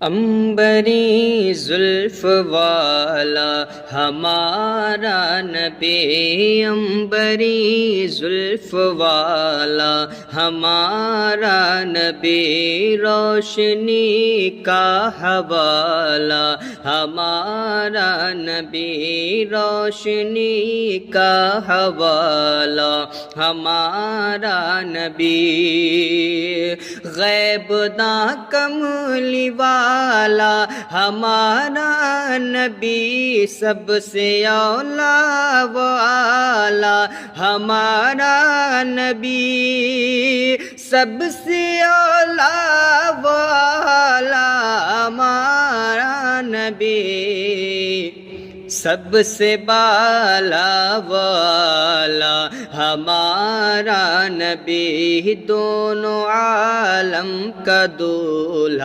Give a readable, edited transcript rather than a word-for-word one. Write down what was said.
عنبری زلف والا ہمارا نبی، عنبری زلف والا ہمارا نبی، روشنی کا حوالہ ہمارا نبی، روشنی کا حوالہ ہمارا نبی، غیب داں کملی والا ہمارا نبی، سب سے اولا والا ہمارا نبی، سب سے اولا والا ہمارا نبی، سب سے بالا والا ہمارا نبی، دونوں عالم کا دولہا